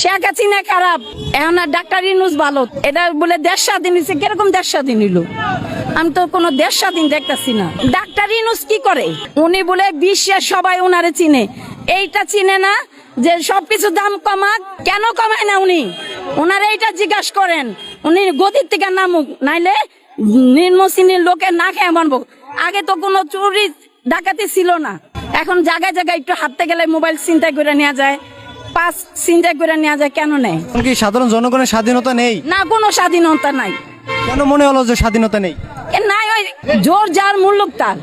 শেখ হাসিনা খারাপ, এখন আর ডাক্তার ইউনূস ভালো। এটা বলে দেশ স্বাধীন হয়েছে, কিরকম দেশ স্বাধীন হইলো? আমি তো কোনো দেশ স্বাধীন দেখতেছি না। ডাক্তার ইউনূস কি করে? উনি বলে বিশ্বের সবাই ওনারে চিনে, এইটা চিনে না যে সবকিছু দাম কমাক, কেন কমায় না উনি? ওনারা এইটা জিজ্ঞাসা করেন। উনি গদির থেকে নামুক, নাইলে নিম্ন শ্রেণীর লোকের না খেয়ে মানবো। আগে তো কোনো চুরি ডাকাতি ছিল না, এখন জায়গায় জায়গায় একটু হাঁটতে গেলে মোবাইল ছিনতাই করে নেওয়া যায়, পাস ছিনতাই করে নেওয়া যায়। কেন নেই? কি সাধারণ জনগণের স্বাধীনতা নেই? না, কোনো স্বাধীনতা নাই। কেন মনে হলো যে স্বাধীনতা নেই? নাই, ওই জোর যার মূল্য তার,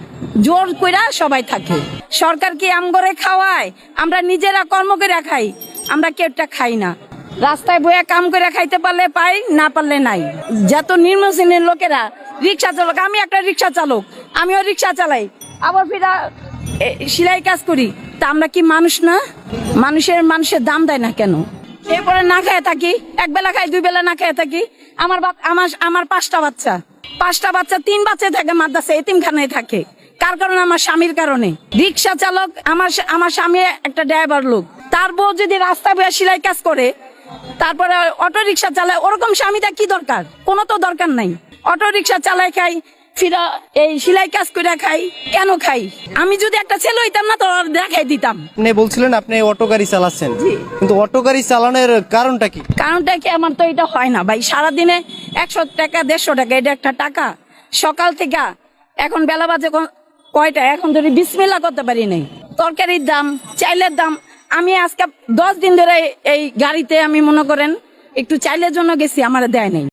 জোর কইরা সবাই থাকে। সরকার কি আম করে খাওয়ায়? আমরা নিজেরা কর্ম করে খাই, আমরা কেউটা খাই না। রাস্তায় বইয়া কাম করে খাইতে পারলে পাই, না পারলে নাই। যত নিম্ন শ্রেণীর লোকেরা রিক্সা চালক, আমি একটা রিক্সা চালক, আমিও রিক্সা চালাই, আবার ফিরা সেলাই কাজ করি। তা আমরা কি মানুষ না? মানুষের দাম দেয় না কেন? এরপরে না খেয়ে থাকি, এক বেলা খাই, দুই বেলা না খেয়ে থাকি। আমার পাঁচটা বাচ্চা, 3 বাচ্চা থাকে মাদ্রাসা, এতিমখানায় থাকে। কার কারণে? আমার স্বামীর কারণে। রিক্সা চালক, আমার স্বামী একটা ড্রাইভার লোক, তার বউ যদি রাস্তা বয়ে সেলাই কাজ করে, তারপরে অটো রিক্সা চালায়, ওরকম স্বামীটা কি দরকার? কোনো তো দরকার নাই। অটো রিক্সা চালাই খাই, ফিরা এই সেলাই কাজ করে খাই। কেন খাই? আমি যদি একটা ছেলে হইতাম না, তো দেখাই দিতাম। আপনি বলছিলেন আপনি অটো গাড়ি চালাচ্ছেন, কিন্তু অটো গাড়ি চালানোর কারণটা কি? কারণটা কি? আমার তো এটা হয় না ভাই। সারাদিনে 100 টাকা 150 টাকা, এটা একটা টাকা। সকাল থেকে এখন বেলা বাজে কয়টা, এখন ধরে বিসমিল্লাহ করতে পারি নাই। তরকারির দাম, চাইলের দাম। আমি আজকে 10 দিন ধরে এই গাড়িতে, আমি মনে করেন একটু চাইলের জন্য গেছি, আমার দেয় নাই।